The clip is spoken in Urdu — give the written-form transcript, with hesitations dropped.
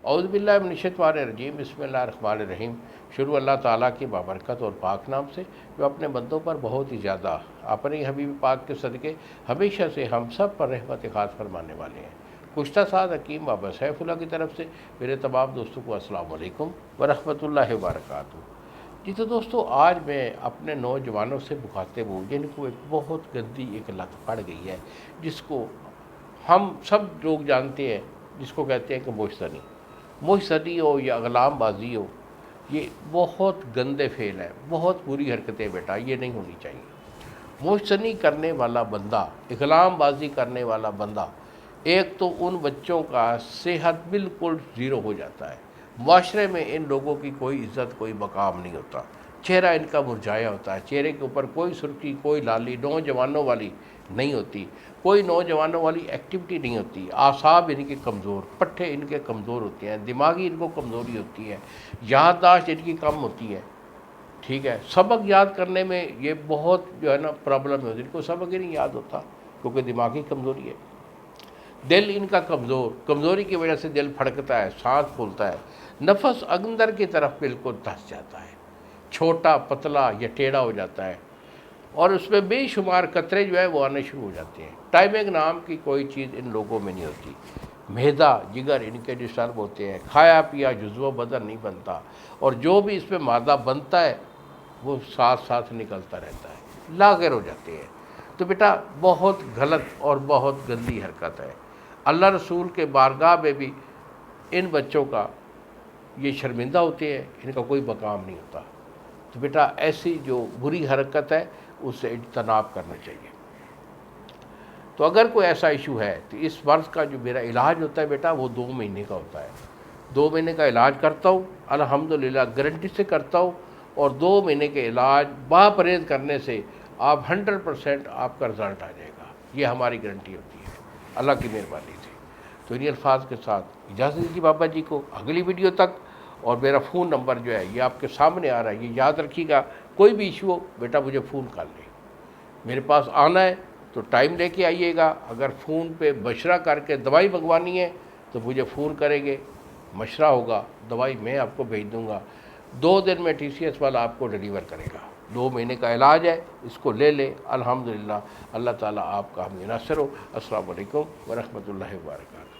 اعوذ باللہ من الشیطان الرجیم، بسم اللہ الرحمن الرحیم۔ شروع اللہ تعالیٰ کی بابرکت اور پاک نام سے، جو اپنے بندوں پر بہت ہی زیادہ اپنے حبیب پاک کے صدقے ہمیشہ سے ہم سب پر رحمت خاص فرمانے والے ہیں۔ گزشتہ سال حکیم بابا سیف اللہ کی طرف سے میرے تمام دوستوں کو السلام علیکم ورحمۃ اللہ وبرکاتہ۔ جی تو دوستو، آج میں اپنے نوجوانوں سے مخاطب ہوں جن کو ایک بہت گندی ایک لت پڑ گئی ہے، جس کو ہم سب لوگ جانتے ہیں، جس کو کہتے ہیں کہ موشتنی ہو یا اغلام بازی ہو۔ یہ بہت گندے فعل ہے، بہت بری حرکتیں بیٹا، یہ نہیں ہونی چاہیے۔ موشتنی کرنے والا بندہ، اغلام بازی کرنے والا بندہ، ایک تو ان بچوں کا صحت بالکل زیرو ہو جاتا ہے، معاشرے میں ان لوگوں کی کوئی عزت کوئی مقام نہیں ہوتا، چہرہ ان کا مرجھایا ہوتا ہے، چہرے کے اوپر کوئی سرخی کوئی لالی نوجوانوں والی نہیں ہوتی، کوئی نوجوانوں والی ایکٹیویٹی نہیں ہوتی، اعصاب ان کے کمزور، پٹھے ان کے کمزور ہوتے ہیں، دماغی ان کو کمزوری ہوتی ہے، یادداشت ان کی کم ہوتی ہے، ٹھیک ہے، سبق یاد کرنے میں یہ بہت جو ہے نا پرابلم ہے، ان کو سبق ہی نہیں یاد ہوتا کیونکہ دماغی کمزوری ہے۔ دل ان کا کمزوری کی وجہ سے دل پھڑکتا ہے، سانس پھولتا ہے، نفس اندر کی طرف بالکل دھس جاتا ہے، چھوٹا پتلا یا ٹیڑھا ہو جاتا ہے، اور اس میں بے شمار قطرے جو ہے وہ آنے شروع ہو جاتے ہیں۔ ٹائمنگ نام کی کوئی چیز ان لوگوں میں نہیں ہوتی، معدہ جگر ان کے ڈسٹرب ہوتے ہیں، کھایا پیا جزو بدن نہیں بنتا، اور جو بھی اس میں مادہ بنتا ہے وہ ساتھ ساتھ نکلتا رہتا ہے، لاغر ہو جاتے ہیں۔ تو بیٹا بہت غلط اور بہت گندی حرکت ہے۔ اللہ رسول کے بارگاہ میں بھی ان بچوں کا یہ شرمندہ ہوتے ہیں، ان کا کوئی مقام نہیں ہوتا۔ تو بیٹا ایسی جو بری حرکت ہے اس سے اجتناب کرنا چاہیے۔ تو اگر کوئی ایسا ایشو ہے تو اس مرض کا جو میرا علاج ہوتا ہے بیٹا وہ 2 مہینے کا ہوتا ہے۔ 2 مہینے کا علاج کرتا ہوں، الحمدللہ گارنٹی سے کرتا ہوں، اور 2 مہینے کے علاج با پرہیز کرنے سے آپ 100% آپ کا رزلٹ آ جائے گا، یہ ہماری گارنٹی ہوتی ہے اللہ کی مہربانی سے۔ تو انہی الفاظ کے ساتھ اجازت دیجیے بابا جی کو، اگلی ویڈیو تک۔ اور میرا فون نمبر جو ہے یہ آپ کے سامنے آ رہا ہے، یہ یاد رکھیے گا، کوئی بھی ایشو ہو بیٹا مجھے فون کر لیں، میرے پاس آنا ہے تو ٹائم لے کے آئیے گا، اگر فون پہ مشورہ کر کے دوائی منگوانی ہے تو مجھے فون کریں گے، مشورہ ہوگا، دوائی میں آپ کو بھیج دوں گا، 2 دن میں TCS والا آپ کو ڈیلیور کرے گا۔ 2 مہینے کا علاج ہے، اس کو لے لیں، الحمدللہ اللہ تعالیٰ آپ کا ہم ناصر ہو۔ السلام علیکم ورحمۃ اللہ وبرکاتہ۔